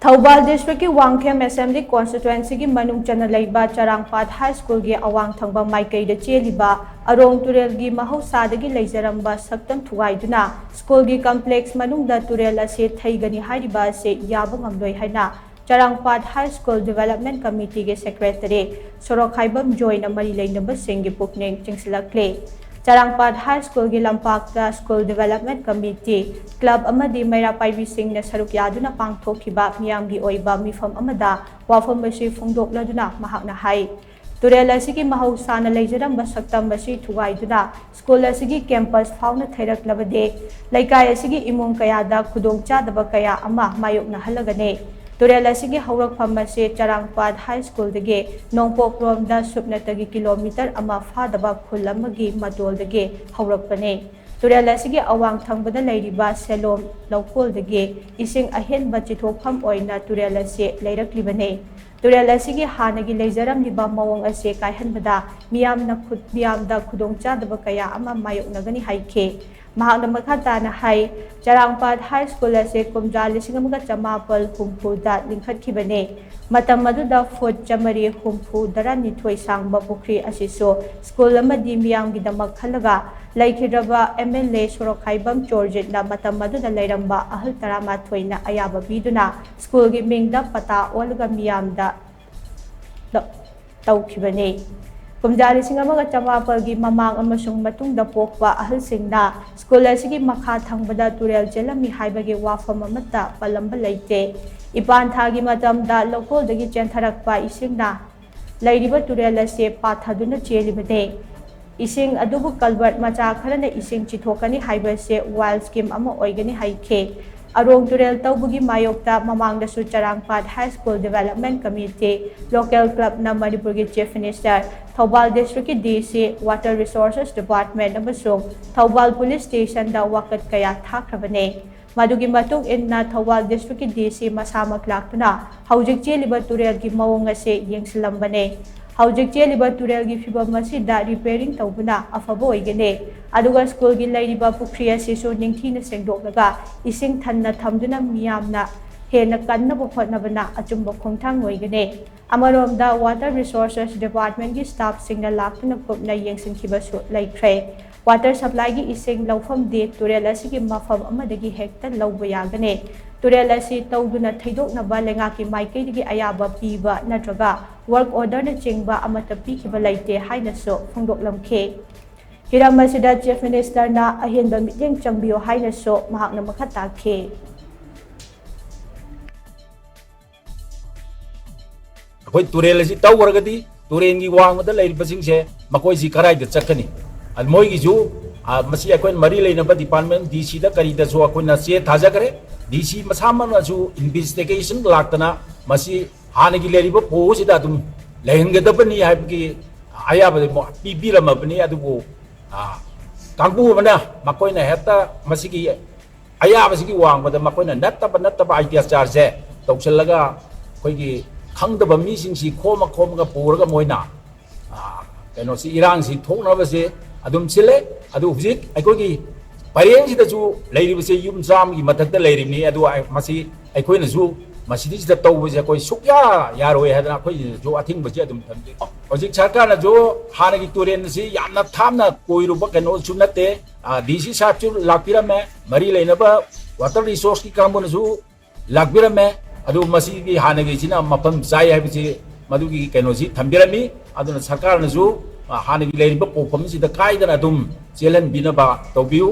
Thoubal district की Wangkhem assembly constituency की मनुंग चना लेबा चरांगपाट हाई स्कूल की अवांग थंबा माइकई द चेलिबा अरोंग तुरेल की महौसादगी लेजरंबा सक्तम थुगाइदुना स्कूल की कॉम्प्लेक्स मनुंग द तुरेल असे थैगनी हाइरिबा से याबा ngamloi हाइना Charangpat high school development committee के सेक्रेटरी सोरोखाइबम जॉइन मरी लेनब सिंह पुकनेंग चिंगसिलक्ले चरांगपाट हाई स्कूल की लंपाक्ता स्कूल डेवलपमेंट कमिटी क्लब अमदी मैरा पाइबी सिंह ने सरुक यादुना पांगथोखिबा मियामगी ओइबा मिफम अमदा वाफम बसी फोंदोकलदुना महाकना हाई तुरेल असिगी महौसाना लेजरंबा सक्तम बसी थुगाइदुना स्कूल असिगी कैंपस फाउना थैरकलबदे लैकाय असिगी इमुंग कयादा खुदोंचादबा कया अमा मायोकना हलगने तुरेल असिगी हौरकफम असे चरांगपाट हाई स्कूल दगे नोंपोकरोमदा सुपनतगी किलोमीटर अमा फादबा खुल अमगी मदोलदगे हौरकपने तुरेल असिगी अवांग थंबदा लैरिबा सेलोम लौकोल दगे इसिंग अहेनबा चिथोफम ओइना तुरेल असे लैरकलिबने तुरेल असिगी हानगी लेजरमलिबा मवोंग असे कायहनबदा मियामदा खुदोंचादबा कया अमा मायोकनगनी हाइखे महाकना मखाताना हाई चरांगपाट हाई स्कूल असे कुमजा लिसिंग अमगा चमापल हुम्फुदा लिंखतखिबने मतम मदुदा फुट चमरी हुम्फु दरानिथोय सांगबा पुखरी असिसो स्कूल अमदी मियामगिदमक खलगा लैखिरबा एमएलए सोरोखाइबम चोरजितना मतम मदुदा लैरंबा अहल तरामाथोयना अयाबा पीदुना स्कूल की मिंगदा पता ओलगा मियामदा तौखिबने कुमजा लिसिंग अमगा चमापल की ममांग अमसुंग मतुंगदा पोकपा अहलसिंगना स्कूल असिगी मखा थंगबदा तुरेल चेलमी हाइबगे वाफम अमता पलंबा लैते इपान थागी मतमदा लोकोलदगी चेंथरकपा इसिंगना लैरिबा तुरेल असे पाथादुना चेलिबने इसिंग अदुबु कलवर्ट मचा खरना इसिंग चिथोकनी हाइबसे वाइल्ड स्कीम अमा ओइगनी हाइखे अरोंग तुरेल तौबुगी मायोक्ता ममांगदसु Charangpat high school development committee local club ना मणिपुर की चीफ मिनिस्टर थौबाल डिस्ट्रिक्ट की डीसी वाटर रिसोर्सेस डिपार्टमेंट अमसुंग थौबाल पुलिस स्टेशन दा वकत कया थाख्रबने मदुगी मतुंग इन्ना थौबाल डिस्ट्रिक्ट की डीसी मसामक लाक्तुना हौजिक चेलिबा तुरेल की मवोंग असे येंगसिलंबने हौजिक चेलिबा तुरेल की फिबम असिदा रिपेयरिंग तौबना अफबो ओइगने अदुगा स्कूल की लैरिबा पुखरी असिसु निंगथीना सेंगदोकलगा इसिंग थन्ना थमदुना मियामना हेना कन्नबो होटनबना अचुंबो खोंथांग ओइगने अमरोमदा वाटर रिसोर्सेस डिपार्टमेंट की स्टाफ सिंगना लाक्तुना कुपना येंगसिनखिबसु लैख्रे वाटर सप्लाई की इसिंग लौफम दे तुरेल असिगी मफम अमदगी हेक्ता लौबा यागने तुरेल असी तौदुना थैदोकनबा लेंगाकी माइकैदगी अयाबा पीबा नत्रगा वर्क ऑर्डर न चिंगबा अमता पीखिबा लैते हाइनसु फोंदोकलमखे हिरम असिदा चीफ मिनिस्टर ना अहेनबा मिटिंग चंगबियो हाइनसु महाकना मखा ताखे अखोय तुरेल असी तौरगदी तुरेंगी वांगदा लैरिबसिंगसे मकोयसी कराइदा चखनी अद मोयगिजु मसी अखोय मरी लेनबा डिपार्टमेंट डीसी दा करिदासु अखोयना से थाजाकरे डीसी मसामनसु इन्वेस्टिगेशन लाक्तना मसी हानगी लेरिबा पोसिदा दुम लेहंगदबनी हाइबगी आयाबदे पीबीरमबनी अदुबो कांगू बना मकोयना हेता मसीगी अयाबसिगी वांगबदा मकोयना नत्तबा आइडिया चार्जे तौसलगा खोयगी खंगदबा मीसिंगसी खोमगा पुरगा मोयना कनोसी इरांगसी थोकनबसे अदुम सिले अदु हुजिक अखोयगी परेंगसिदसु लैरिबसे युम जामगी मथक्ता लैरिबनी अदु मसी अखोयनसु मसीदिसदा तौबसे कोई सुक्या यारोय हादना कोई जो अथिंगबसे अदुम थमजे होजिक सरकारना जो हानगी तुरेनसी यामना थामना कोइरुबा कनोसु नते डीसी साहबसु लाक्पिरमे मरी लेनबा वाटर रिसोर्स की कांगबनसु लाक्पिरमे अदु मसीगी हानगीसिना मफम चाय हाइबसे मदुगी कनोसी थमबिरमी अदुना सरकारनसु हानगी लेरिबा पोफमसिदा काइदना अदुम चेलन बिनबा तौबियु